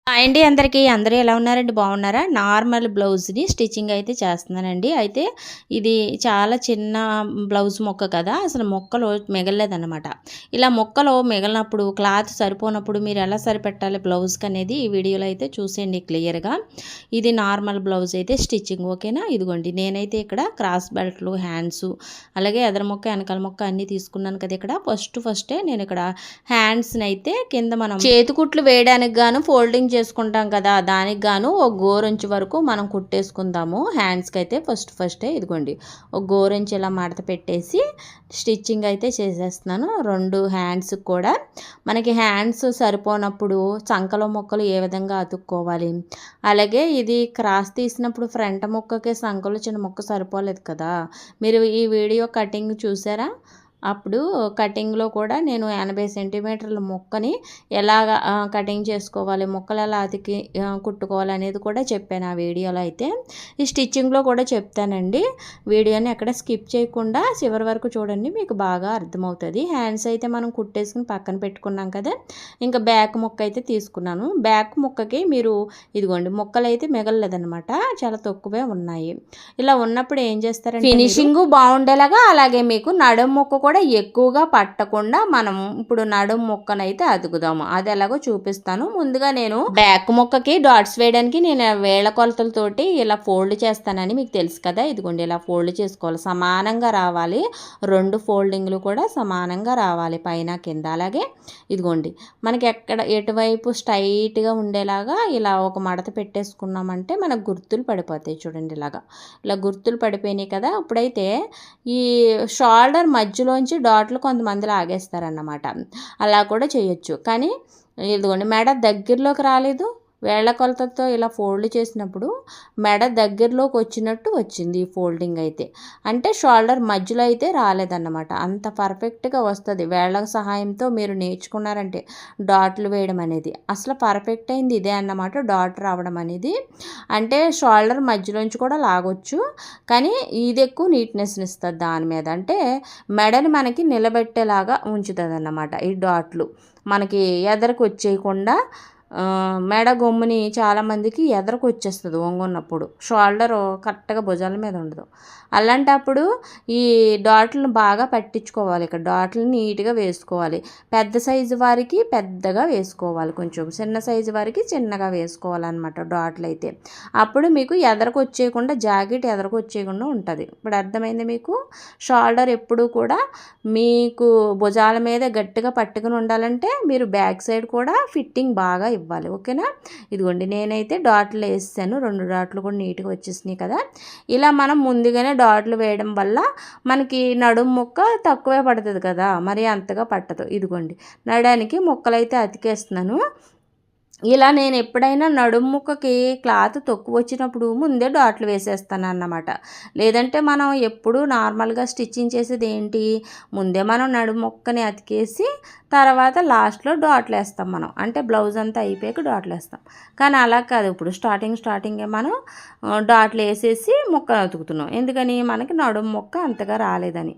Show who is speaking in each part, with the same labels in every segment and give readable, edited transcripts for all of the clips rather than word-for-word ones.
Speaker 1: Hi అండి అందరికీ. అందరూ ఎలా ఉన్నారండి? బాగున్నారా? నార్మల్ బ్లౌజ్‌ని స్టిచ్చింగ్ అయితే చేస్తున్నానండి. అయితే ఇది చాలా చిన్న బ్లౌజ్ ముక్క కదా! అసలు ముక్కలు మిగలలేదనమాట. ఇలా ముక్కలు మిగలనప్పుడు క్లాత్ సరిపోనప్పుడు మీరు ఎలా సరిపెట్టాలి బ్లౌజ్‌కి అనేది ఈ వీడియోలో అయితే చూసేయండి క్లియర్‌గా. ఇది నార్మల్ బ్లౌజ్ అయితే స్టిచ్చింగ్ ఓకేనా? ఇదిగోండి నేనైతే ఇక్కడ క్రాస్ బెల్ట్లు, హ్యాండ్సు అలాగే ఎదర ముక్క, వెనకాల ముక్క అన్నీ తీసుకున్నాను కదా! ఇక్కడ ఫస్టే నేను ఇక్కడ హ్యాండ్స్‌ని అయితే కింద మనం చేతి కుట్లు వేయడానికి గాను ఫోల్డింగ్ చేసుకుంటాం కదా! దానికి గాను ఒక గోరంచు వరకు మనం కుట్టేసుకుందాము. హ్యాండ్స్‌కి అయితే ఫస్టే ఇదిగోండి ఒక గోరంచు ఇలా మడత పెట్టేసి స్టిచ్చింగ్ అయితే చేసేస్తున్నాను. 2 హ్యాండ్స్‌కి కూడా మనకి హ్యాండ్స్ సరిపోనప్పుడు చంకలో ముక్కలు ఏ విధంగా అతుక్కోవాలి, అలాగే ఇది క్రాస్ తీసినప్పుడు ఫ్రంట్ ముక్కకి సంకలో చిన్న ముక్క సరిపోలేదు కదా! మీరు ఈ వీడియో కటింగ్ చూసారా? అప్పుడు కటింగ్లో కూడా నేను 80 సెంటీమీటర్ల ముక్కని ఎలాగ కటింగ్ చేసుకోవాలి, ముక్కలు ఎలా అతికి కుట్టుకోవాలి అనేది కూడా చెప్పాను ఆ వీడియోలో అయితే. ఈ స్టిచ్చింగ్లో కూడా చెప్తానండి. వీడియోని ఎక్కడ స్కిప్ చేయకుండా చివరి వరకు చూడండి, మీకు బాగా అర్థమవుతుంది. హ్యాండ్స్ అయితే మనం కుట్టేసుకుని పక్కన పెట్టుకున్నాం కదా. ఇంకా బ్యాక్ ముక్క అయితే తీసుకున్నాను. బ్యాక్ ముక్కకి మీరు ఇదిగోండి ముక్కలు అయితే మిగలలేదనమాట, చాలా తక్కువే ఉన్నాయి. ఇలా ఉన్నప్పుడు ఏం చేస్తారంటే ఫినిషింగ్ బాగుండేలాగా, అలాగే మీకు నడుము ముక్క కూడా ఎక్కువగా పట్టకుండా మనం ఇప్పుడు నడుము ముక్కనైతే అతుకుదాము. అది ఎలాగో చూపిస్తాను. ముందుగా నేను బ్యాక్ ముక్కకి డాట్స్ వేయడానికి నేను వేళ్ల కొలతలతోటి ఇలా ఫోల్డ్ చేస్తానని మీకు తెలుసు కదా. ఇదిగోండి ఇలా ఫోల్డ్ చేసుకోవాలి, సమానంగా రావాలి. 2 ఫోల్డింగ్లు కూడా సమానంగా రావాలి, పైన కింద. అలాగే ఇదిగోండి మనకి ఎటువైపు స్ట్రైట్గా ఉండేలాగా ఇలా ఒక మడత పెట్టేసుకున్నామంటే మనకు గుర్తులు పడిపోతాయి. చూడండి ఇలా గుర్తులు పడిపోయినాయి కదా. ఇప్పుడైతే ఈ షోల్డర్ మధ్యలోంచి డాట్లు కొంతమంది లాగేస్తారన్నమాట. అలా కూడా చేయొచ్చు. కానీ ఇదిగోండి మెడ దగ్గరలోకి రాలేదు. వేళ్ల కొలతతో ఇలా ఫోల్డ్ చేసినప్పుడు మెడ దగ్గరలోకి వచ్చినట్టు వచ్చింది ఈ ఫోల్డింగ్ అయితే. అంటే షోల్డర్ మధ్యలో అయితే రాలేదన్నమాట. అంత పర్ఫెక్ట్గా వస్తుంది వేళ్ల సహాయంతో మీరు నేర్చుకున్నారంటే డాట్లు వేయడం అనేది. అసలు పర్ఫెక్ట్ అయింది ఇదే అన్నమాట, డాట్ రావడం అనేది. అంటే షోల్డర్ మధ్యలోంచి కూడా లాగొచ్చు, కానీ ఇది ఎక్కువ నీట్నెస్ని ఇస్తుంది దాని మీద. అంటే మెడని మనకి నిలబెట్టేలాగా ఉంచుతుంది అన్నమాట ఈ డాట్లు. మనకి ఎదరికి వచ్చేయకుండా మెడ గొమ్ముని చాలామందికి ఎదరకు వచ్చేస్తుంది వంగున్నప్పుడు, షోల్డర్ కరెక్ట్గా భుజాల మీద ఉండదు. అలాంటప్పుడు ఈ డాట్లను బాగా పట్టించుకోవాలి. ఇక్కడ డాట్లను నీట్గా వేసుకోవాలి. పెద్ద సైజు వారికి పెద్దగా వేసుకోవాలి, కొంచెం చిన్న సైజు వారికి చిన్నగా వేసుకోవాలన్నమాట డాట్లు అయితే. అప్పుడు మీకు ఎదరకు వచ్చేయకుండా, జాకెట్ ఎదరకు వచ్చేయకుండా ఉంటుంది. ఇప్పుడు అర్థమైంది మీకు. షోల్డర్ ఎప్పుడు కూడా మీకు భుజాల మీద గట్టిగా పట్టుకుని ఉండాలంటే మీరు బ్యాక్ సైడ్ కూడా ఫిట్టింగ్ బాగా ఇవ్వాలి, ఓకేనా. ఇదిగోండి నేనైతే డాట్లు వేసాను. 2 డాట్లు కూడా నీట్గా వచ్చేసినాయి కదా. ఇలా మనం ముందుగానే డాట్లు వేయడం వల్ల మనకి నడుము ముక్క తక్కువే పడుతుంది కదా, మరి అంతగా పట్టదు. ఇదిగోండి నడానికి ముక్కలైతే అతికేస్తున్నాను. ఇలా నేను ఎప్పుడైనా నడుము ముక్కకి క్లాత్ తక్కువ వచ్చినప్పుడు ముందే డాట్లు వేసేస్తాను అన్నమాట. లేదంటే మనం ఎప్పుడు నార్మల్గా స్టిచ్చింగ్ చేసేది ఏంటి, ముందే మనం నడుము ముక్కని అతికేసి తర్వాత లాస్ట్లో డాట్లు వేస్తాం మనం. అంటే బ్లౌజ్ అంతా అయిపోయాక డాట్లు వేస్తాం. కానీ అలా కాదు, ఇప్పుడు స్టార్టింగే మనం డాట్లు వేసేసి ముక్కను అతుకుతున్నాం. ఎందుకని, మనకి నడుము ముక్క అంతగా రాలేదని.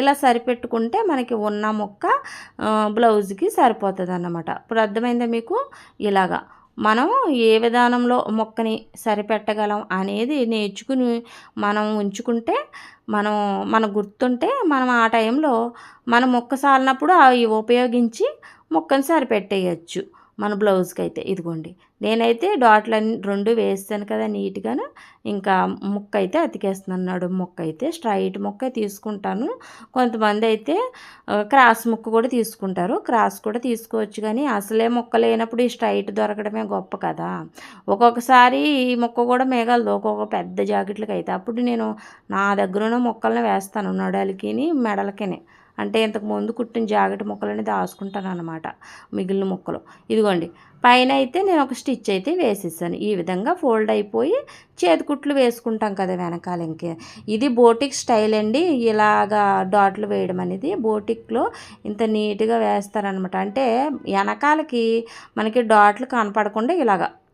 Speaker 1: ఇలా సరిపెట్టుకుంటే మనకి ఉన్న ముక్క బ్లౌజ్కి సరిపోతుంది అన్నమాట. ఇప్పుడు అర్థమైందా మీకు. ఇలాగా మనం ఏ విధానంలో మొక్కని సరిపెట్టగలం అనేది నేర్చుకుని మనం ఉంచుకుంటే, మన గుర్తుంటే మనం ఆ టైంలో మన మొక్క సాలినప్పుడు అవి ఉపయోగించి మొక్కని సరిపెట్టేయచ్చు మన బ్లౌజ్కి అయితే. ఇదిగోండి నేనైతే డాట్లన్నీ 2 వేస్తాను కదా నీట్గాను. ఇంకా ముక్క అయితే అతికేస్తున్నాను. నడుము ముక్క అయితే స్ట్రైట్ ముక్క తీసుకుంటాను. కొంతమంది అయితే క్రాస్ ముక్క కూడా తీసుకుంటారు. క్రాస్ కూడా తీసుకోవచ్చు, కానీ అసలే ముక్క లేనప్పుడు ఈ స్ట్రైట్ దొరకడమే గొప్ప కదా. ఒక్కొక్కసారి ఈ ముక్క కూడా మిగలదు ఒక్కొక్క పెద్ద జాకెట్లకి అయితే. అప్పుడు నేను నా దగ్గర ఉన్న ముక్కల్ని వేస్తాను నడులకి మెడలకి. అంటే ఇంతకుముందు కుట్టిన జాకెట్ ముక్కలని దాచుకుంటాను అనమాట, మిగిలిన ముక్కలు. ఇదిగోండి పైన అయితే నేను ఒక స్టిచ్ అయితే వేసేసాను. ఈ విధంగా ఫోల్డ్ అయిపోయి చేతి కుట్లు వేసుకుంటాం కదా వెనకాల. ఇంకే ఇది బోటిక్ స్టైల్ అండి. ఇలాగా డాట్లు వేయడం అనేది బోటిక్లో ఇంత నీట్గా వేస్తారనమాట. అంటే వెనకాలకి మనకి డాట్లు కనపడకుండా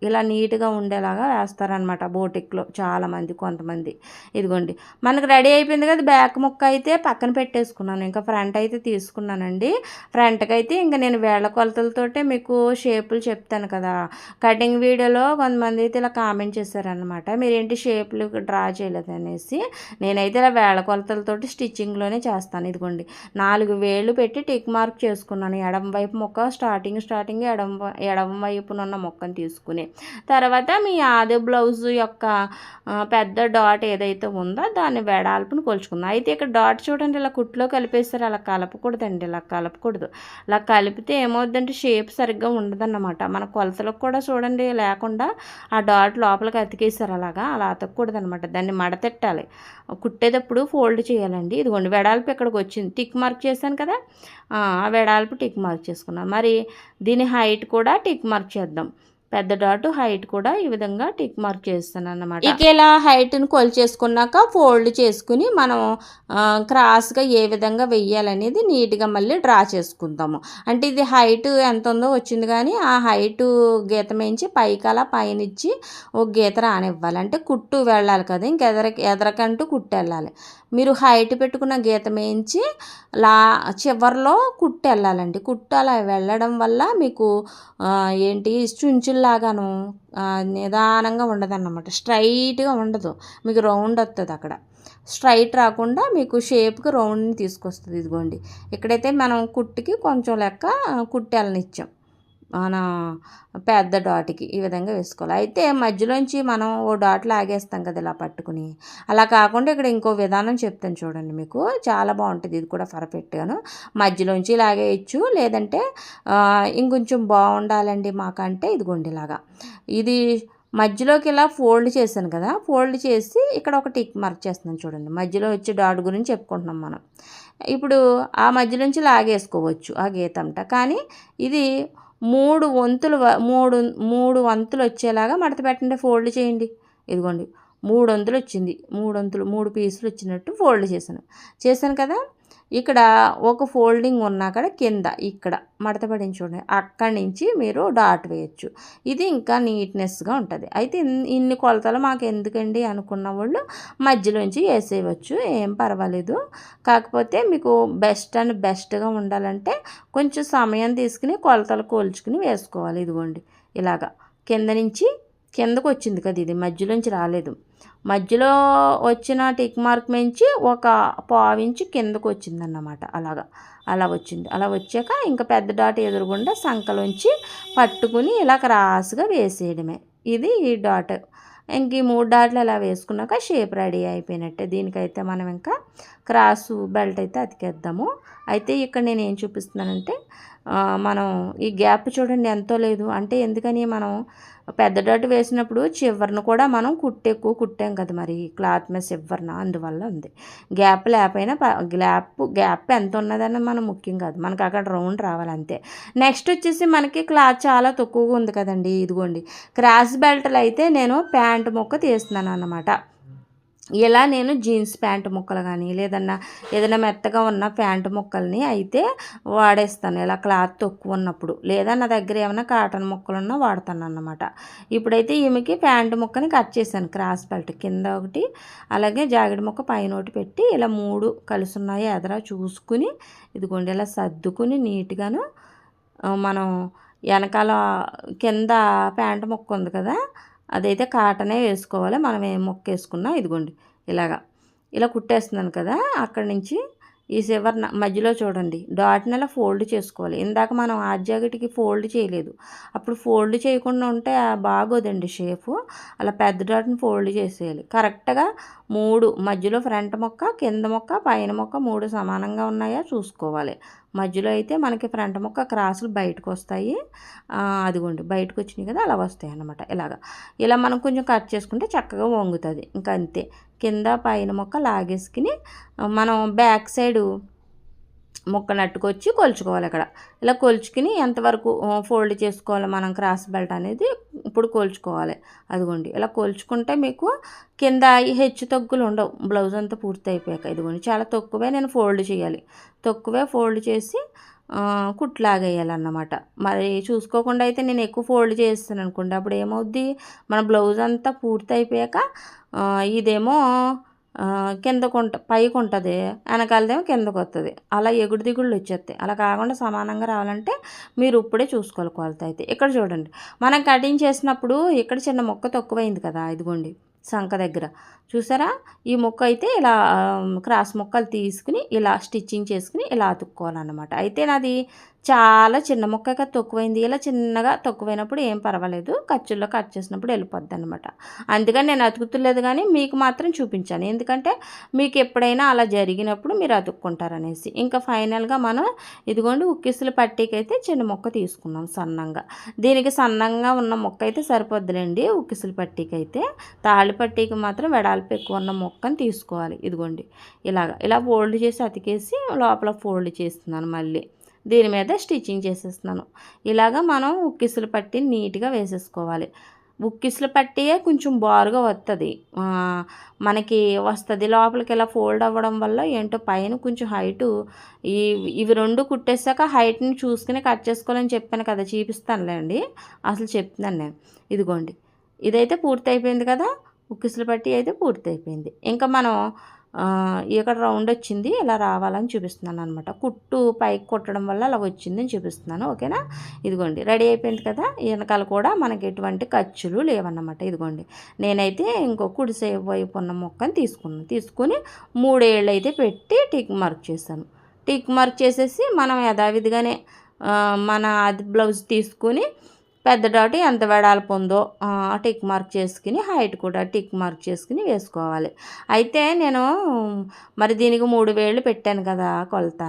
Speaker 1: ఇలా నీట్గా ఉండేలాగా వేస్తారనమాట బోటిక్లో చాలామంది, కొంతమంది. ఇదిగోండి మనకు రెడీ అయిపోయింది కదా. బ్యాక్ ముక్క అయితే పక్కన పెట్టేసుకున్నాను. ఇంకా ఫ్రంట్ అయితే తీసుకున్నానండి. ఫ్రంట్కి అయితే ఇంకా నేను వేళ్ల కొలతలతోటే మీకు షేపులు చెప్తాను కదా, కటింగ్ వీడియోలో కొంతమంది అయితే ఇలా కామెంట్ చేశారనమాట, మీరేంటి షేప్లు డ్రా చేయలేదనేసి. నేనైతే ఇలా వేళ కొలతలతోటి స్టిచ్చింగ్లోనే చేస్తాను. ఇదిగోండి 4 వేళ్ళు పెట్టి టిక్ మార్క్ చేసుకున్నాను. ఎడమ వైపు మొక్క స్టార్టింగ్ ఎడమ వైపునున్న మొక్కను తీసుకుని, తర్వాత మీ ఆది బ్లౌజ్ యొక్క పెద్ద డాట్ ఏదైతే ఉందో దాన్ని వెడల్పుని కొలుచుకుందాం. అయితే ఇక్కడ డాట్ చూడండి ఇలా కుట్లో కలిపేస్తారు. అలా కలపకూడదండి, ఇలా కలపకూడదు. ఇలా కలిపితే ఏమవుద్దంటే షేప్ సరిగ్గా ఉండదన్నమాట. మన కొలతలకు కూడా చూడండి లేకుండా ఆ డాట్ లోపలికి అతికేస్తారు. అలా అతకూడదు అనమాట. దాన్ని మడతెట్టాలి. కుట్టేటప్పుడు ఫోల్డ్ చేయాలండి. ఇదిగోండి వెడల్పు ఇక్కడికి వచ్చింది, టిక్ మార్క్ చేశాను కదా, ఆ వెడల్పు టిక్ మార్క్ చేసుకున్నాం. మరి దీని హైట్ కూడా టిక్ మార్క్ చేద్దాం. పెద్ద డాట్ హైట్ కూడా ఈ విధంగా టిక్ మార్క్ చేస్తాను అన్నమాట. ఇక ఇలా హైట్ని కొలిచేసుకున్నాక ఫోల్డ్ చేసుకుని మనం క్రాస్గా ఏ విధంగా వెయ్యాలనేది నీట్గా మళ్ళీ డ్రా చేసుకుందాము. అంటే ఇది హైట్ ఎంత ఉందో వచ్చింది, కానీ ఆ హైటు గీత మేంచి పైకి అలా పైనిచ్చి ఒక గీత రానివ్వాలి. అంటే కుట్టు వెళ్ళాలి కదా, ఎదరకంటూ కుట్టు వెళ్ళాలి. మీరు హైట్ పెట్టుకున్న గీత మేంచి చివర్లో కుట్టు వెళ్ళాలండి. కుట్టు అలా వెళ్ళడం వల్ల మీకు ఏంటి చుంచుల్లాగాను నిదానంగా ఉండదన్నమాట, స్ట్రైట్గా ఉండదు, మీకు రౌండ్ వస్తుంది. అక్కడ స్ట్రైట్ రాకుండా మీకు షేప్కి రౌండ్ని తీసుకొస్తుంది. ఇదిగోండి ఇక్కడైతే మనం కుట్టుకి కొంచెం లెక్క కుట్టెలనిచ్చాం మన పెద్ద డాట్కి ఈ విధంగా వేసుకోవాలి. అయితే మధ్యలోంచి మనం ఓ డాట్ లాగేస్తాం కదా ఇలా పట్టుకుని, అలా కాకుండా ఇక్కడ ఇంకో విధానం చెప్తాను చూడండి, మీకు చాలా బాగుంటుంది. ఇది కూడా పర్ఫెక్ట్గాను మధ్యలోంచి లాగేయచ్చు, లేదంటే ఇంకొంచెం బాగుండాలండి మాకంటే ఇదిగోండి ఇలాగా ఇది మధ్యలోకి ఇలా ఫోల్డ్ చేశాను కదా, ఫోల్డ్ చేసి ఇక్కడ ఒక టిక్ మార్క్ చేస్తున్నాను చూడండి. మధ్యలో వచ్చే డాట్ గురించి చెప్పుకుంటున్నాం మనం. ఇప్పుడు ఆ మధ్య నుంచి లాగేసుకోవచ్చు ఆ గీత అంతా, కానీ ఇది 3 వంతులు వచ్చేలాగా మడత పెట్టండి, ఫోల్డ్ చేయండి. ఇదిగోండి 3 వంతులు వచ్చింది, 3 పీసులు వచ్చినట్టు ఫోల్డ్ చేశాను కదా. ఇక్కడ ఒక ఫోల్డింగ్ ఉన్నా కూడా కింద ఇక్కడ మడత పడింది చూడండి, అక్కడి నుంచి మీరు డాట్ వేయచ్చు. ఇది ఇంకా నీట్నెస్గా ఉంటుంది. అయితే ఇన్ని కొలతలు మాకు ఎందుకండి అనుకున్న వాళ్ళు మధ్యలోంచి వేసేయవచ్చు, ఏం పర్వాలేదు. కాకపోతే మీకు బెస్ట్గా ఉండాలంటే కొంచెం సమయం తీసుకుని కొలతలు కోల్చుకుని వేసుకోవాలి. ఇదిగోండి ఇలాగా కింద నుంచి కిందకు వచ్చింది కదా, ఇది మధ్యలోంచి రాలేదు. మధ్యలో వచ్చిన టిక్ మార్క్ నుంచి ఒక పావించి కిందకు వచ్చిందన్నమాట. అలా వచ్చింది. అలా వచ్చాక ఇంకా పెద్ద డాట్ ఎదురుగుండా సంకలోంచి పట్టుకుని ఇలా క్రాస్గా వేసేయడమే. ఇది ఈ డాట్. ఇంక ఈ 3 డాట్లు అలా వేసుకున్నాక షేప్ రెడీ అయిపోయినట్టే. దీనికైతే మనం ఇంకా క్రాసు బెల్ట్ అయితే అతికేద్దాము. అయితే ఇక్కడ నేను ఏం చూపిస్తున్నానంటే మనం ఈ గ్యాప్ చూడండి ఎంతో లేదు. అంటే ఎందుకని మనం పెద్ద డాట్ వేసినప్పుడు చివరిని కూడా మనం ఎక్కువ కుట్టాం కదా, మరి క్లాత్ మీద చివరిన అందువల్ల ఉంది. గ్యాప్ లేకపోయినా గ్యాప్ ఎంత ఉన్నదని మనం ముఖ్యం కాదు, మనకు అక్కడ రౌండ్ రావాలి అంతే. నెక్స్ట్ వచ్చేసి మనకి క్లాత్ చాలా తక్కువగా ఉంది కదండి. ఇదిగోండి క్రాస్ బెల్ట్లు అయితే నేను ప్యాంటు ముక్క తీస్తున్నాను అన్నమాట. ఇలా నేను జీన్స్ ప్యాంటు ముక్కలు కానీ ఏదైనా మెత్తగా ఉన్న ప్యాంటు ముక్కల్ని అయితే వాడేస్తాను ఇలా క్లాత్ తక్కువ ఉన్నప్పుడు, లేదా నా దగ్గర ఏమైనా కాటన్ ముక్కలు ఉన్నా వాడతాను అన్నమాట. ఇప్పుడైతే ఈమెకి ప్యాంటు ముక్కని కట్ చేశాను, క్రాస్ బెల్ట్ కింద ఒకటి, అలాగే జాకెట్ ముక్క పైన ఒకటి పెట్టి ఇలా 3 కలిసి ఉన్నాయో ఎదరా చూసుకుని ఇదిగోండి ఇలా సర్దుకుని నీట్గాను మనం వెనకాల కింద ప్యాంటు ముక్క ఉంది కదా, అదైతే కాటనే వేసుకోవాలి. మనం ఏం మొక్క వేసుకున్నా ఇదిగోండి ఇలా కుట్టేస్తున్నాను కదా. అక్కడి నుంచి ఈ చివరి మధ్యలో చూడండి డాట్ని అలా ఫోల్డ్ చేసుకోవాలి. ఇందాక మనం ఆ జాకెట్కి ఫోల్డ్ చేయలేదు, అప్పుడు ఫోల్డ్ చేయకుండా ఉంటే బాగోదండి షేపు. అలా పెద్ద డాట్ని ఫోల్డ్ చేసేయాలి. కరెక్ట్గా 3 మధ్యలో ఫ్రంట్ మొక్క, కింద మొక్క, పైన మొక్క 3 సమానంగా ఉన్నాయా చూసుకోవాలి. మధ్యలో అయితే మనకి ఫ్రంట్ మొక్క క్రాసులు బయటకు వస్తాయి. అదిగోండి బయటకు వచ్చినాయి కదా, అలా వస్తాయి అన్నమాట. ఇలా మనం కొంచెం కట్ చేసుకుంటే చక్కగా వంగుతుంది. ఇంకా అంతే. కింద పైన మొక్క లాగేసుకుని మనం బ్యాక్ సైడు ముక్క నట్టుకొచ్చి కొలుచుకోవాలి. ఇలా కొలుచుకుని ఎంతవరకు ఫోల్డ్ చేసుకోవాలి మనం క్రాస్ బెల్ట్ అనేది ఇప్పుడు కొలుచుకోవాలి. అదిగోండి ఇలా కొలుచుకుంటే మీకు కింద ఈ హెచ్చు తగ్గులు ఉండవు. బ్లౌజ్ అంతా పూర్తి అయిపోయాక ఇదిగోండి చాలా తక్కువే నేను ఫోల్డ్ చేయాలి. తక్కువే ఫోల్డ్ చేసి కుట్లాగేయాలన్నమాట. మరి చూసుకోకుండా అయితే నేను ఎక్కువ ఫోల్డ్ చేస్తాను అనుకోండి, అప్పుడు ఏమవుద్ది మన బ్లౌజ్ అంతా పూర్తి అయిపోయాక ఇదేమో పైకి ఉంటుంది, వెనకాలదేమో కిందకు వస్తుంది. అలా ఎగుడు దిగుళ్ళు వచ్చేస్తాయి. అలా కాకుండా సమానంగా రావాలంటే మీరు ఇప్పుడే చూసుకోవాలి కొలత అయితే. ఇక్కడ చూడండి, మనం కటింగ్ చేసినప్పుడు ఇక్కడ చిన్న ముక్క తక్కువైంది కదా, ఇదిగోండి సంక దగ్గర చూసారా, ఈ ముక్క అయితే ఇలా క్రాస్ ముక్కలు తీసుకుని ఇలా స్టిచ్చింగ్ చేసుకుని ఇలా అతుక్కోవాలన్నమాట. అయితే నాది చాలా చిన్న ముక్కగా తక్కువైంది. ఇలా చిన్నగా తక్కువైనప్పుడు ఏం పర్వాలేదు, ఖర్చుల్లో కట్ చేసినప్పుడు వెళ్ళిపోద్ది అనమాట. అందుకని నేను అతుకుతులేదు, కానీ మీకు మాత్రం చూపించాను, ఎందుకంటే మీకు ఎప్పుడైనా అలా జరిగినప్పుడు మీరు అతుక్కుంటారనేసి. ఇంకా ఫైనల్గా మనం ఇదిగోండి ఉక్కిసులు పట్టీకైతే చిన్న ముక్క తీసుకున్నాం సన్నంగా. దీనికి సన్నంగా ఉన్న ముక్క అయితే సరిపోద్దులేండి ఉక్కిసులు పట్టీకి అయితే. తాళి పట్టీకి మాత్రం వెడల్పు ఎక్కువ ఉన్న ముక్కని తీసుకోవాలి. ఇదిగోండి ఇలా ఫోల్డ్ చేసి అతికేసి లోపల ఫోల్డ్ చేస్తున్నాను, మళ్ళీ దీని మీద స్టిచ్చింగ్ చేసేస్తున్నాను. ఇలాగా మనం ఉక్కిసులు పట్టి నీట్గా వేసేసుకోవాలి. ఉక్కిసులు పట్టియే కొంచెం బారుగా వస్తుంది, మనకి వస్తుంది. లోపలికి ఇలా ఫోల్డ్ అవ్వడం వల్ల ఏంటో పైన కొంచెం హైటు ఇవి రెండు కుట్టేసాక హైట్ని చూసుకుని కట్ చేసుకోవాలని చెప్పాను కదా, చూపిస్తానులేండి. అసలు చెప్తున్నాను నేను. ఇదిగోండి ఇదైతే పూర్తి అయిపోయింది కదా, ఉక్కిసులు పట్టి అయితే పూర్తి అయిపోయింది. ఇంకా మనం ఇక్కడ రౌండ్ వచ్చింది, ఇలా రావాలని చూపిస్తున్నాను అనమాట. కుట్టు పైకి కుట్టడం వల్ల అలా వచ్చిందని చూపిస్తున్నాను, ఓకేనా. ఇదిగోండి రెడీ అయిపోయింది కదా. వెనకాల కూడా మనకి ఎటువంటి ఖర్చులు లేవన్నమాట. ఇదిగోండి నేనైతే ఇంకో కుడిసే వైపు ఉన్న ముక్కని తీసుకుని 3 ఏళ్ళు అయితే పెట్టి టిక్ మార్క్ చేశాను. టిక్ మార్క్ చేసేసి మనం యథావిధిగానే మన అది బ్లౌజ్ తీసుకుని పెద్ద డాట్ ఎంత వెడల్పు ఉందో టిక్ మార్క్ చేసుకుని, హైట్ కూడా టిక్ మార్క్ చేసుకుని వేసుకోవాలి. అయితే నేను మరి దీనికి 3 వేళ్ళు పెట్టాను కదా కొలత,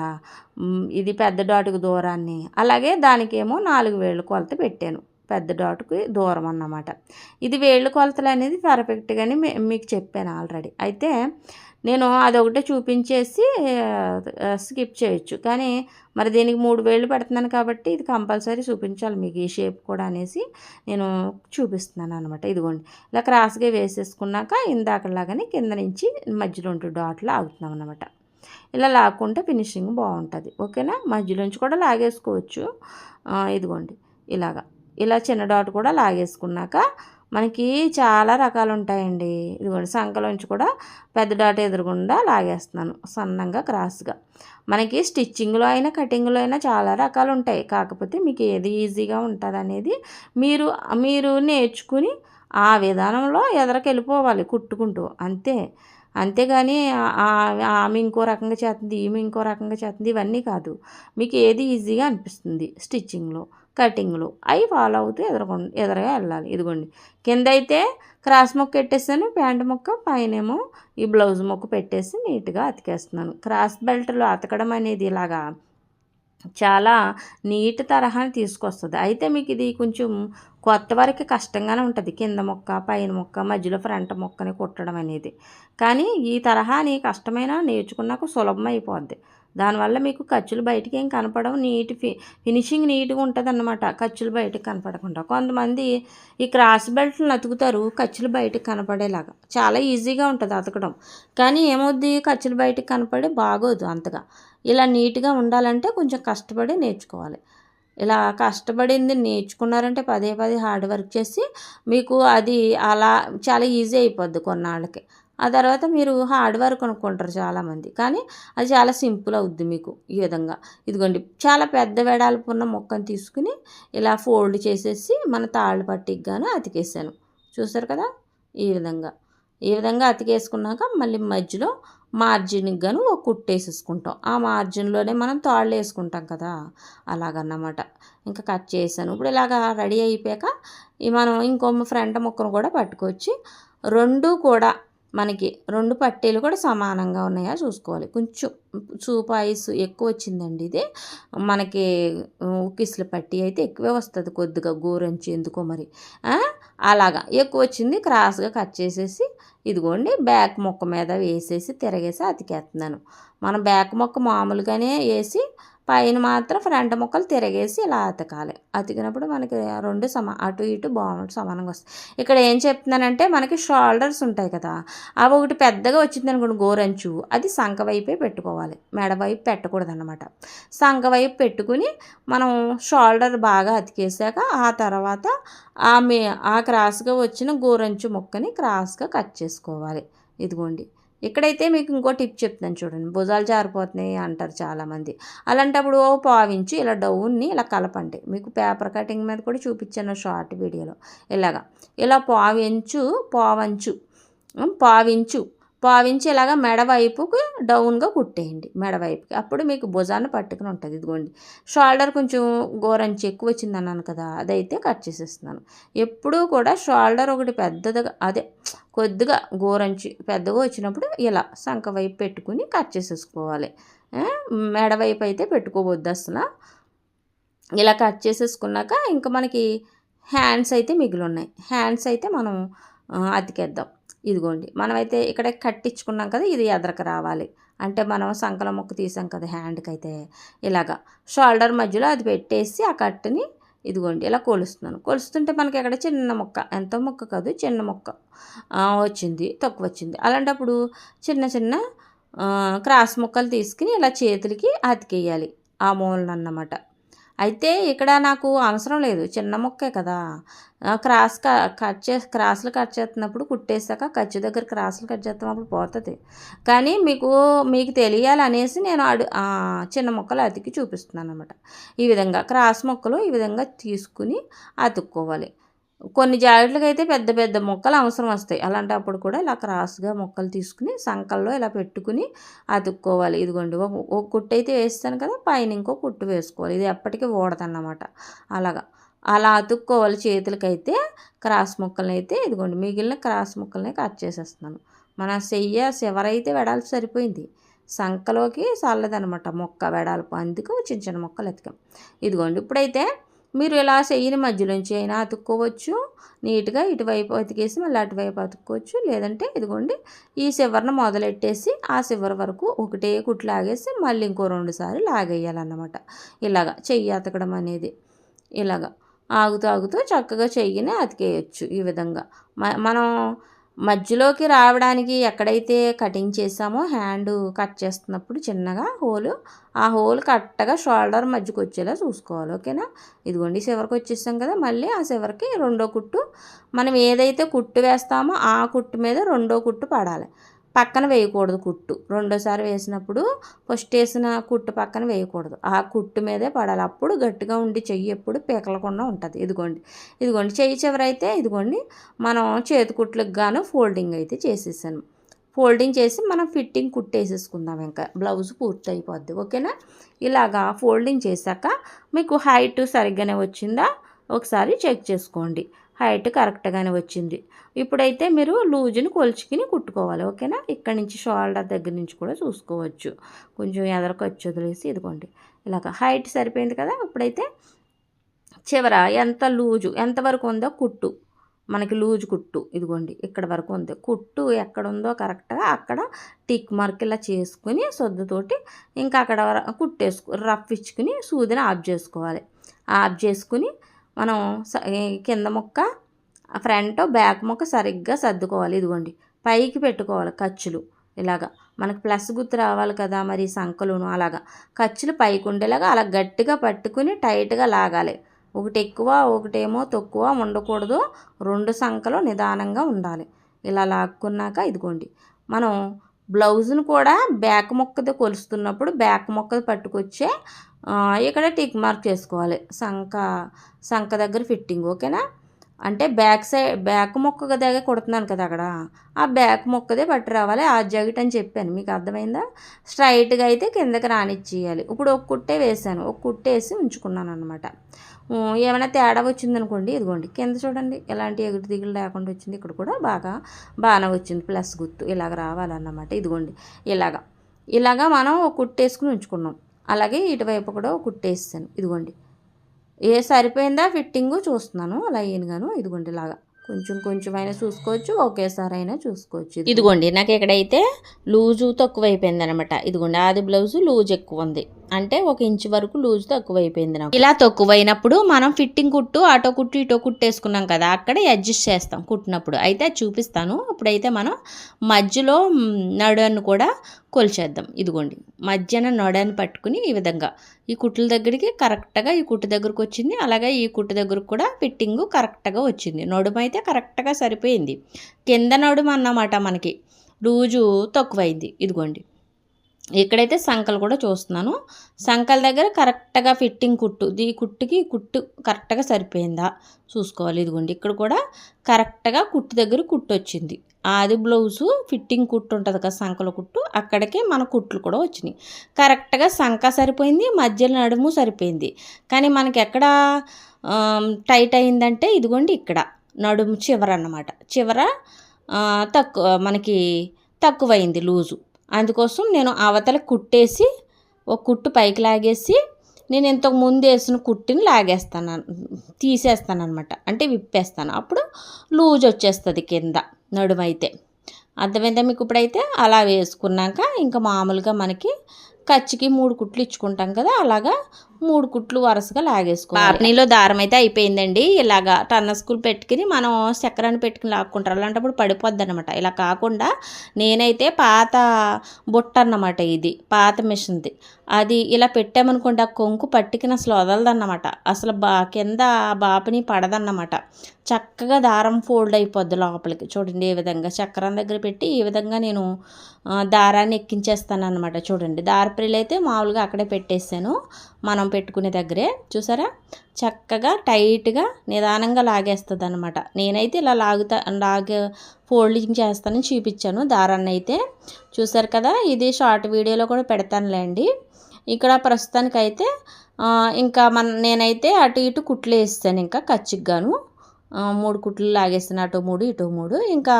Speaker 1: ఇది పెద్ద డాట్కి దూరాన్ని, అలాగే దానికేమో 4 వేళ్ళు కొలత పెట్టాను, పెద్ద డాట్కి దూరం అన్నమాట. ఇది వేళ్ళు కొలతలు అనేది పర్ఫెక్ట్గానే మీకు చెప్పాను ఆల్రెడీ. అయితే నేను అదొకటే చూపించేసి స్కిప్ చేయొచ్చు, కానీ మరి దీనికి 3 వేళ్ళు పెడుతున్నాను కాబట్టి ఇది కంపల్సరీ చూపించాలి మీకు, ఈ షేప్ కూడా అనేసి నేను చూపిస్తున్నాను అనమాట. ఇదిగోండి ఇలా క్రాస్గా వేసేసుకున్నాక ఇందాకలాగానే కింద నుంచి మధ్యలో 2 డాట్లు ఆగుతున్నాం అనమాట. ఇలా లాక్కుంటే ఫినిషింగ్ బాగుంటుంది, ఓకేనా. మధ్యలోంచి కూడా లాగేసుకోవచ్చు. ఇదిగోండి ఇలా చిన్న డాట్ కూడా లాగేసుకున్నాక మనకి చాలా రకాలు ఉంటాయండి. ఇదిగోండి సంకలోంచి కూడా పెద్ద డాట్ ఎదురుగుండా లాగేస్తున్నాను సన్నంగా క్రాస్గా. మనకి స్టిచ్చింగ్లో అయినా కటింగ్లో అయినా చాలా రకాలు ఉంటాయి, కాకపోతే మీకు ఏది ఈజీగా ఉంటుంది అనేది మీరు నేర్చుకుని ఆ విధానంలో ఎదరకెళ్ళిపోవాలి కుట్టుకుంటూ, అంతేగాని ఆమె ఇంకో రకంగా చేస్తుంది, ఈమె ఇంకో రకంగా చేస్తుంది, ఇవన్నీ కాదు. మీకు ఏది ఈజీగా అనిపిస్తుంది స్టిచ్చింగ్లో కటింగ్లో అవి ఫాలో అవుతూ ఎదురుగా వెళ్ళాలి. ఇదిగోండి కింద అయితే క్రాస్ ముక్క పెట్టేసాను, ప్యాంటు ముక్క పైనేమో ఈ బ్లౌజ్ ముక్క పెట్టేసి నీట్గా అతికేస్తున్నాను. క్రాస్ బెల్ట్లో అతకడం అనేది ఇలాగా చాలా నీట్ తరహాని తీసుకొస్తుంది. అయితే మీకు ఇది కొంచెం కొత్త వారికి కష్టంగానే ఉంటుంది, కింద ముక్క పైన ముక్క మధ్యలో ఫ్రంట్ ముక్కని కుట్టడం అనేది. కానీ ఈ తరహాని కష్టమైన నేర్చుకున్నాక సులభం అయిపోద్ది. దానివల్ల మీకు ఖర్చులు బయటికి ఏం కనపడవు, ఫినిషింగ్ నీట్గా ఉంటుంది అన్నమాట, ఖర్చులు బయటకు కనపడకుండా. కొంతమంది ఈ క్రాస్ బెల్ట్లు అతుకుతారు ఖర్చులు బయటకు కనపడేలాగా, చాలా ఈజీగా ఉంటుంది అతకడం, కానీ ఏమవుద్ది ఖర్చులు బయటకు కనపడే బాగోదు అంతగా. ఇలా నీట్గా ఉండాలంటే కొంచెం కష్టపడి నేర్చుకోవాలి. ఇలా కష్టపడింది నేర్చుకున్నారంటే పదే హార్డ్ వర్క్ చేసి మీకు అది అలా చాలా ఈజీ అయిపోద్ది కొన్నాళ్ళకి. ఆ తర్వాత మీరు హార్డ్ వర్క్ అనుకుంటారు చాలామంది, కానీ అది చాలా సింపుల్ అవుద్ది మీకు ఈ విధంగా. ఇదిగోండి చాలా పెద్ద వెడల్పు ఉన్న ముక్కను తీసుకుని ఇలా ఫోల్డ్ చేసేసి మన తాళ్ళు పట్టికి గాను అతికేసాను, చూసారు కదా. ఈ విధంగా అతికేసుకున్నాక మళ్ళీ మధ్యలో మార్జిన్కి గాను ఒక కుట్టేసేసుకుంటాం. ఆ మార్జిన్లోనే మనం తాళ్ళు వేసుకుంటాం కదా, అలాగన్నమాట. ఇంకా కట్ చేశాను. ఇప్పుడు ఇలాగా రెడీ అయిపోయాక మనం ఇంకో ఫ్రంట్ ముక్కను కూడా పట్టుకొచ్చి మనకి 2 పట్టీలు కూడా సమానంగా ఉన్నాయా చూసుకోవాలి. కొంచెం చూపాయిస్ ఎక్కువ వచ్చిందండి ఇది, మనకి ఉక్కిసుల పట్టీ అయితే ఎక్కువే వస్తుంది కొద్దిగా, గోరంచి ఎందుకో మరి అలాగా ఎక్కువ వచ్చింది. క్రాస్గా కట్ చేసేసి ఇదిగోండి బ్యాక్ ముక్క మీద వేసేసి తిరగేసి అతికేస్తున్నాను. మనం బ్యాక్ ముక్క మామూలుగానే వేసి పైన మాత్రం ఫ్రంట్ ముక్కలు తిరగేసి ఇలా అతకాలి. అతికినప్పుడు మనకి 2 అటు ఇటు సమానంగా వస్తాయి. ఇక్కడ ఏం చెప్తున్నానంటే మనకి షోల్డర్స్ ఉంటాయి కదా, అవి ఒకటి పెద్దగా వచ్చింది అనుకోండి గోరంచు, అది సంక వైపే పెట్టుకోవాలి, మెడ వైపు పెట్టకూడదు అన్నమాట. సంక వైపు పెట్టుకుని మనం షోల్డర్ బాగా అతికేసాక ఆ తర్వాత ఆ క్రాస్గా వచ్చిన గోరంచు ముక్కని క్రాస్గా కట్ చేసుకోవాలి. ఇదిగోండి ఇక్కడైతే మీకు ఇంకో టిప్ చెప్తాను చూడండి. భుజాలు జారిపోతున్నాయి అంటారు చాలామంది. అలాంటప్పుడు ఓ పావించి ఇలా డౌన్ని ఇలా కలపండి. మీకు పేపర్ కటింగ్ మీద కూడా చూపించాను షార్ట్ వీడియోలో. ఇలా పావించు పావించి ఇలాగ మెడ వైపుకి డౌన్గా కుట్టేయండి. మెడ వైపుకి అప్పుడు మీకు భుజాన్ని పట్టుకుని ఉంటుంది. ఇదిగోండి షోల్డర్ కొంచెం గోరంచి ఎక్కువ వచ్చింది అన్నాను కదా, అదైతే కట్ చేసేస్తున్నాను. ఎప్పుడూ కూడా షోల్డర్ ఒకటి పెద్దదిగా కొద్దిగా గోరంచి పెద్దగా వచ్చినప్పుడు ఇలా సంక వైపు పెట్టుకుని కట్ చేసేసుకోవాలి. మెడ వైపు అయితే పెట్టుకోవద్దు అసలు. ఇలా కట్ చేసేసుకున్నాక ఇంకా మనకి హ్యాండ్స్ అయితే మిగిలి ఉన్నాయి. హ్యాండ్స్ అయితే మనం అతికేద్దాం. ఇదిగోండి మనమైతే ఇక్కడ కట్టించుకున్నాం కదా, ఇది ఎదరకు రావాలి. అంటే మనం సంకల ముక్క తీసాం కదా హ్యాండ్కి అయితే, ఇలాగా షోల్డర్ మధ్యలో అది పెట్టేసి ఆ కట్టుని ఇదిగోండి ఇలా కొలుస్తున్నాను. కొలుస్తుంటే మనకి ఇక్కడ చిన్న ముక్క, ఎంత ముక్క కాదు చిన్న ముక్క వచ్చింది, తక్కువ వచ్చింది. అలాంటప్పుడు చిన్న చిన్న క్రాస్ ముక్కలు తీసుకుని ఇలా చేతులకి అతికేయాలి ఆ మూలన అన్నమాట. అయితే ఇక్కడ నాకు అవసరం లేదు, చిన్న ముక్కే కదా. క్రాస్లు కట్ చేస్తున్నప్పుడు కుట్టేసాక ఖర్చు దగ్గర క్రాస్లు కట్ చేస్తున్నప్పుడు పోతుంది. కానీ మీకు తెలియాలనేసి నేను చిన్న ముక్కలు అతికి చూపిస్తున్నాను అనమాట. ఈ విధంగా క్రాస్ ముక్కలు ఈ విధంగా తీసుకుని అతుక్కోవాలి. కొన్ని జాకెట్లకి అయితే పెద్ద పెద్ద ముక్కలు అవసరం వస్తాయి. అలాంటప్పుడు కూడా ఇలా క్రాస్గా ముక్కలు తీసుకుని సంకల్లో ఇలా పెట్టుకుని అతుక్కోవాలి. ఇదిగోండి ఒక కుట్టు అయితే వేస్తాను కదా, పైన ఇంకో కుట్టు వేసుకోవాలి. ఇది ఎప్పటికీ ఊడదన్నమాట. అలా అతుక్కోవాలి. చేతులకైతే క్రాస్ ముక్కల్ని అయితే ఇదిగోండి మిగిలిన క్రాస్ ముక్కల్ని కట్ చేసేస్తున్నాను. మన చివరైతే వెడల్పు సరిపోయింది, సంకలోకి చల్లదనమాట మొక్క వెడల్పు, అందుకు చిన్న చిన్న మొక్కలు ఎతికాం. ఇదిగోండి ఇప్పుడైతే మీరు ఇలా చెయ్యిని మధ్యలోంచి అయినా అతుక్కోవచ్చు. నీట్గా ఇటువైపు అతికేసి మళ్ళీ అటువైపు అతుక్కోవచ్చు. లేదంటే ఇదిగోండి ఈ చివరన మొదలెట్టేసి ఆ చివరి వరకు ఒకటే కుట్లు లాగేసి మళ్ళీ ఇంకో 2 సార్లు లాగేయాలన్నమాట. ఇలాగా చెయ్యి అతకడం అనేది ఇలాగా ఆగుతూ చక్కగా చెయ్యిని అతికేయచ్చు. ఈ విధంగా మనం మధ్యలోకి రావడానికి ఎక్కడైతే కటింగ్ చేసామో హ్యాండ్ కట్ చేస్తున్నప్పుడు చిన్నగా ఆ హోల్ కరెక్ట్గా షోల్డర్ మధ్యకి వచ్చేలా చూసుకోవాలి. ఓకేనా. ఇదిగోండి చివరికి వచ్చేసాం కదా, మళ్ళీ ఆ చివరికి రెండో కుట్టు మనం ఏదైతే కుట్టు వేస్తామో ఆ కుట్టు మీద రెండో కుట్టు పడాలి. పక్కన వేయకూడదు కుట్టు. రెండోసారి వేసినప్పుడు ఫస్ట్ వేసిన కుట్టు పక్కన వేయకూడదు, ఆ కుట్టు మీదే పడాలి. అప్పుడు గట్టిగా ఉండి చెయ్యి ఎప్పుడు పీకలకుండా ఉంటుంది. ఇదిగోండి చెయ్యి చివరైతే ఇదిగోండి మనం చేతి కుట్లకు గాను ఫోల్డింగ్ అయితే చేసేసాను. ఫోల్డింగ్ చేసి మనం ఫిట్టింగ్ కుట్టేసేసుకుందాం. ఇంకా బ్లౌజ్ పూర్తి అయిపోద్ది. ఓకేనా. ఇలాగా ఫోల్డింగ్ చేశాక మీకు హైట్ సరిగ్గానే వచ్చిందా ఒకసారి చెక్ చేసుకోండి. హైట్ కరెక్ట్గానే వచ్చింది. ఇప్పుడైతే మీరు లూజుని కొలుచుకుని కుట్టుకోవాలి. ఓకేనా. ఇక్కడ నుంచి షోల్డర్ దగ్గర నుంచి కూడా చూసుకోవచ్చు. కొంచెం ఎదరకు వచ్చి వదిలేసి ఇదిగోండి ఇలాగ హైట్ సరిపోయింది కదా. ఇప్పుడైతే చివర ఎంతవరకు ఉందో కుట్టు, మనకి లూజు కుట్టు ఇదిగోండి ఇక్కడ వరకు ఉంది. కుట్టు ఎక్కడ ఉందో కరెక్ట్గా అక్కడ టిక్ మార్క్ ఇలా చేసుకుని సొద్దుతోటి ఇంకా అక్కడ రఫ్ ఇచ్చుకుని సూదిని ఆఫ్ చేసుకోవాలి. ఆఫ్ చేసుకుని మనం కింద ముక్క ఫ్రంట్ బ్యాక్ ముక్క సరిగ్గా సర్దుకోవాలి. ఇదిగోండి పైకి పెట్టుకోవాలి ఖర్చులు. ఇలాగా మనకు ప్లస్ గుర్తు రావాలి కదా మరి సంకలును. అలాగా ఖర్చులు పైకి ఉండేలాగా అలా గట్టిగా పట్టుకుని టైట్గా లాగాలి. ఒకటి ఎక్కువ ఒకటేమో తక్కువ ఉండకూడదు. 2 సంకలు నిదానంగా ఉండాలి. ఇలా లాక్కున్నాక ఇదిగోండి మనం బ్లౌజును కూడా బ్యాక్ ముక్కది కొలుస్తున్నప్పుడు బ్యాక్ ముక్కది పట్టుకొచ్చే ఇక్కడ టిక్ మార్క్ చేసుకోవాలి సంక దగ్గర ఫిట్టింగ్. ఓకేనా. అంటే బ్యాక్ ముక్క దగ్గర కుడుతున్నాను కదా, అక్కడ ఆ బ్యాక్ ముక్కదే పట్టి రావాలి. ఆ జాకెట్ అని చెప్పాను, మీకు అర్థమైందా. స్ట్రైట్గా అయితే కిందకి రానిచ్చేయాలి. ఇప్పుడు ఒక కుట్టే వేసాను, ఒక కుట్టేసి ఉంచుకున్నాను అనమాట. ఏమైనా తేడా వచ్చిందనుకోండి ఇదిగోండి కింద చూడండి ఎలాంటి ఎగురు దిగులు లేకుండా వచ్చింది. ఇక్కడ కూడా బాగానే వచ్చింది ప్లస్ గుర్తు. ఇలాగ రావాలన్నమాట. ఇదిగోండి ఇలాగా మనం ఒక కుట్టేసుకుని ఉంచుకున్నాం. అలాగే ఇటువైపు కూడా ఒక కుట్టేసాను. ఇదిగోండి సరిపోయిందా ఫిట్టింగు చూస్తున్నాను లైన్గాను. ఇదిగోండి ఇలాగా కొంచెం అయినా చూసుకోవచ్చు, ఒకేసారి అయినా చూసుకోవచ్చు. ఇదిగోండి నాకు ఎక్కడైతే లూజు తక్కువైపోయింది అనమాట. ఇదిగోండి ఆది బ్లౌజు లూజ్ ఎక్కువ ఉంది, అంటే 1 ఇంచు వరకు లూజ్ తక్కువైపోయింది నాకు. ఇలా తక్కువైనప్పుడు మనం ఫిట్టింగ్ కుట్టు అటో కుట్టు ఇటో కుట్టేసుకున్నాం కదా, అక్కడ అడ్జస్ట్ చేస్తాం కుట్టినప్పుడు. అయితే చూపిస్తాను. ఇప్పుడైతే మనం మధ్యలో నడును కూడా కొలిచేద్దాం. ఇదిగోండి మధ్యన నడును పట్టుకుని ఈ విధంగా ఈ కుట్ల దగ్గరికి కరెక్ట్గా ఈ కుట్టు దగ్గరకు వచ్చింది. అలాగే ఈ కుట్టు దగ్గరకు కూడా ఫిట్టింగు కరెక్ట్గా వచ్చింది. నడుము అయితే కరెక్ట్గా సరిపోయింది. కింద నడుము అన్నమాట మనకి లూజు తక్కువైంది. ఇదిగోండి ఇక్కడైతే సంకలు కూడా చూస్తున్నాను. సంకల దగ్గర కరెక్ట్గా ఫిట్టింగ్ కుట్టు, ఈ కుట్టుకి కుట్టు కరెక్ట్గా సరిపోయిందా చూసుకోవాలి. ఇదిగోండి ఇక్కడ కూడా కరెక్ట్గా కుట్టు దగ్గర కుట్టు వచ్చింది. అది బ్లౌజు ఫిట్టింగ్ కుట్టు ఉంటుంది కదా సంకల కుట్టు, అక్కడికే మన కుట్లు కూడా వచ్చినాయి. కరెక్ట్గా సంక సరిపోయింది, మధ్యలో నడుము సరిపోయింది. కానీ మనకి ఎక్కడ టైట్ అయిందంటే ఇదిగోండి ఇక్కడ నడుము చివర అన్నమాట. చివర మనకి తక్కువైంది లూజు. అందుకోసం నేను అవతల కుట్టేసి ఒక కుట్టు పైకి లాగేసి నేను ఇంతకు ముందు వేసిన కుట్టుని తీసేస్తాను అనమాట. అంటే విప్పేస్తాను. అప్పుడు లూజ్ వచ్చేస్తుంది కింద నడుమైతే. అర్థమైందా మీకు? ఇప్పుడైతే అలా వేసుకున్నాక ఇంకా మామూలుగా మనకి ఖర్చుకి 3 కుట్లు ఇచ్చుకుంటాం కదా, అలాగా 3 కుట్లు వరుసగా లాగేసుకోవాలి. పాపనీలో దారం అయితే అయిపోయిందండి. ఇలాగా టన్న స్కూల్ పెట్టుకుని మనం చక్రాన్ని పెట్టుకుని లాక్కుంటారు, అలాంటప్పుడు పడిపోద్ది అనమాట. ఇలా కాకుండా నేనైతే పాత బుట్ట అన్నమాట, ఇది పాత మిషన్ది. అది ఇలా పెట్టామనుకోండి ఆ కొంకు పట్టుకుని అసలు వదలదన్నమాట. అసలు కింద బాపని పడదన్నమాట. చక్కగా దారం ఫోల్డ్ అయిపోద్ది లోపలికి. చూడండి ఈ విధంగా చక్రం దగ్గర పెట్టి ఈ విధంగా నేను దారాన్ని ఎక్కించేస్తాను అనమాట. చూడండి దారప్రిల్ అయితే మామూలుగా అక్కడే పెట్టేసాను మనం పెట్టుకునే దగ్గరే. చూసారా చక్కగా టైట్గా నిదానంగా లాగేస్తుంది అనమాట. నేనైతే ఇలా ఫోల్డింగ్ చేస్తానని చూపించాను దారాన్ని అయితే. చూసారు కదా, ఇది షార్ట్ వీడియోలో కూడా పెడతానులేండి. ఇక్కడ ప్రస్తుతానికైతే ఇంకా నేనైతే అటు ఇటు కుట్లు వేస్తాను. ఇంకా ఖర్చుగాను 3 కుట్లు లాగేస్తాను, అటు 3 ఇటు 3. ఇంకా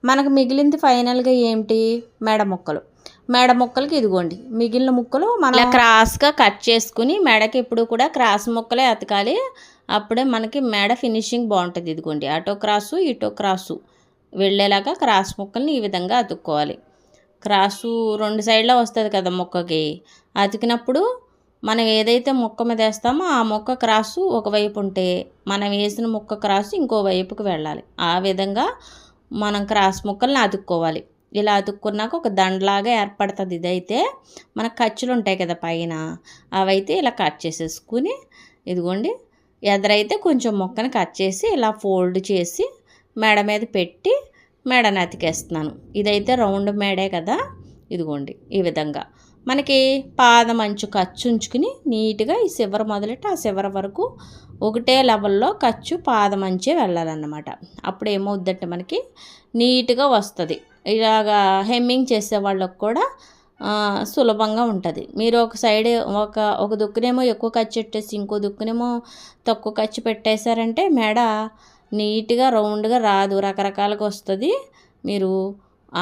Speaker 1: మనకు మిగిలింది ఫైనల్గా ఏంటి, మెడ ముక్కలకి ఇదిగోండి మిగిలిన ముక్కలు మనం క్రాస్గా కట్ చేసుకుని, మెడకి ఎప్పుడు కూడా క్రాస్ ముక్కలే అతకాలి. అప్పుడే మనకి మెడ ఫినిషింగ్ బాగుంటుంది. ఇదిగోండి అటో క్రాసు ఇటో క్రాసు వెళ్ళేలాగా క్రాస్ ముక్కల్ని ఈ విధంగా అతుక్కోవాలి. క్రాసు 2 సైడ్లో వస్తుంది కదా ముక్కకి. అతికినప్పుడు మనం ఏదైతే ముక్క మీద వేస్తామో ఆ ముక్క క్రాసు ఒకవైపు ఉంటే మనం వేసిన ముక్క క్రాసు ఇంకో వైపుకి వెళ్ళాలి. ఆ విధంగా మనం క్రాస్ ముక్కల్ని అతుక్కోవాలి. ఇలా అతుక్కున్నాక ఒక దండలాగా ఏర్పడుతుంది. ఇదైతే మన ఖర్చులు ఉంటాయి కదా పైన, అవైతే ఇలా కట్ చేసేసుకుని ఇదిగోండి ఎదురైతే కొంచెం ముక్కని కట్ చేసి ఇలా ఫోల్డ్ చేసి మెడ మీద పెట్టి మెడని అతికేస్తున్నాను. ఇదైతే రౌండ్ మెడే కదా. ఇదిగోండి ఈ విధంగా మనకి పాదం అంచు ఖర్చు ఉంచుకుని నీట్గా ఈ చివర మొదలెట్టి ఆ చివర వరకు ఒకటే లెవెల్లో ఖర్చు పాదం అంచే వెళ్ళాలన్నమాట. అప్పుడు ఏమవుద్దంటే మనకి నీట్గా వస్తుంది. ఇలాగా హెమ్మింగ్ చేసే వాళ్ళకు కూడా సులభంగా ఉంటుంది. మీరు ఒక సైడ్ ఒక దుక్కునేమో ఎక్కువ ఖర్చు పెట్టేసి ఇంకో దుక్కునేమో తక్కువ ఖర్చు పెట్టేశారంటే మెడ నీట్గా రౌండ్గా రాదు, రకరకాలుగా వస్తుంది. మీరు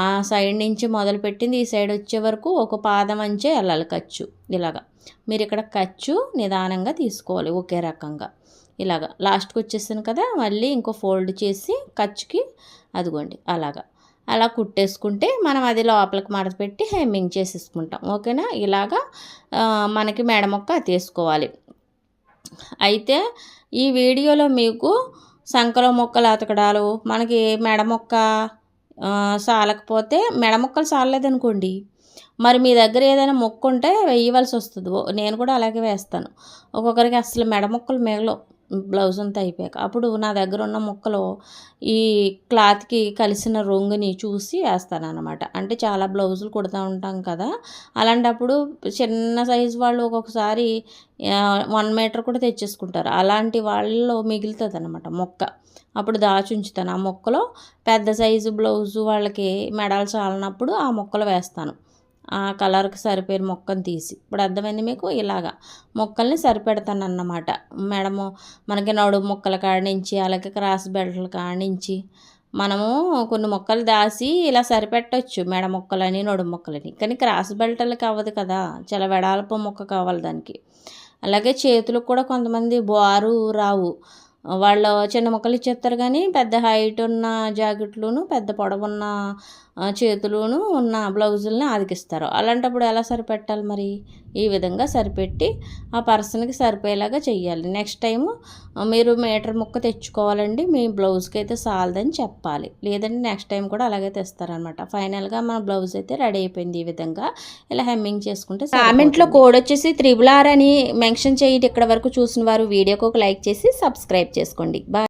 Speaker 1: ఆ సైడ్ నుంచి మొదలుపెట్టింది ఈ సైడ్ వచ్చే వరకు ఒక పాదం అంచే వెళ్ళాలి ఖర్చు. ఇలాగా మీరు ఇక్కడ ఖర్చు నిదానంగా తీసుకోవాలి ఒకే రకంగా. ఇలాగా లాస్ట్కి వచ్చేసాను కదా, మళ్ళీ ఇంకో ఫోల్డ్ చేసి ఖర్చుకి అదిగోండి అలా కుట్టేసుకుంటే మనం అది లోపలికి మడత పెట్టి హెమ్మింగ్ చేసేసుకుంటాం. ఓకేనా? ఇలాగా మనకి మెడ ముక్క తీసుకోవాలి. అయితే ఈ వీడియోలో మీకు సంకలో మొక్కలు అతకడాలు, మనకి మెడ ముక్క సాలకపోతే మెడ ముక్కలు సాలలేదనుకోండి, మరి మీ దగ్గర ఏదైనా మొక్క ఉంటే వేయవలసి వస్తుంది. నేను కూడా అలాగే వేస్తాను. ఒక్కొక్కరికి అసలు మెడ ముక్కలు మిగలవు బ్లౌజ్ అంతా అయిపోయాక. అప్పుడు నా దగ్గర ఉన్న ముక్కలు ఈ క్లాత్కి కలిసిన రొంగుని చూసి వేస్తాను అనమాట. అంటే చాలా బ్లౌజులు కుడుతూ ఉంటాం కదా, అలాంటప్పుడు చిన్న సైజు వాళ్ళు ఒక్కొక్కసారి 1 మీటర్ కూడా తెచ్చేసుకుంటారు. అలాంటి వాళ్ళలో మిగులుతుంది అనమాట మొక్క. అప్పుడు దాచి ఉంచుతాను. ఆ మొక్కలో పెద్ద సైజు బ్లౌజు వాళ్ళకి మెడలు చాలనప్పుడు ఆ మొక్కలు వేస్తాను. ఆ కలర్కి సరిపోయిన మొక్కను తీసి. ఇప్పుడు అర్థమైంది మీకు? ఇలాగా మొక్కల్ని సరిపెడతాను అన్నమాట. మనకి నడుము మొక్కల కాడించి అలాగే క్రాస్ బెల్ట్ల కాడించి మనము కొన్ని మొక్కలు దాచి ఇలా సరిపెట్టవచ్చు, మెడ మొక్కలని నడుము మొక్కలని. కానీ క్రాస్ బెల్ట్లకి అవ్వదు కదా, చాలా వెడల్పు మొక్క కావాలి దానికి. అలాగే చేతులకు కూడా కొంతమంది బారు రావు, వాళ్ళు చిన్న మొక్కలు ఇచ్చేస్తారు. కానీ పెద్ద హైట్ ఉన్న జాకెట్లును పెద్ద పొడవున్న చేతులును ఉన్న బ్లౌజుల్ని అతికిస్తారు. అలాంటప్పుడు ఎలా సరిపెట్టాలి మరి? ఈ విధంగా సరిపెట్టి ఆ పర్సన్కి సరిపోయేలాగా చెయ్యాలి. నెక్స్ట్ టైము మీరు మీటర్ ముక్క తెచ్చుకోవాలండి, మీ బ్లౌజ్కి అయితే చాలదని చెప్పాలి. లేదంటే నెక్స్ట్ టైం కూడా అలాగే తెస్తారనమాట. ఫైనల్గా మన బ్లౌజ్ అయితే రెడీ అయిపోయింది. ఈ విధంగా ఇలా హెమ్మింగ్ చేసుకుంటే. కామెంట్లో కోడ్ వచ్చేసి RRR అని మెన్షన్ చేయండి. ఇక్కడ వరకు చూసిన వారు వీడియోకి ఒక లైక్ చేసి సబ్స్క్రైబ్ చేసుకోండి. బాయ్.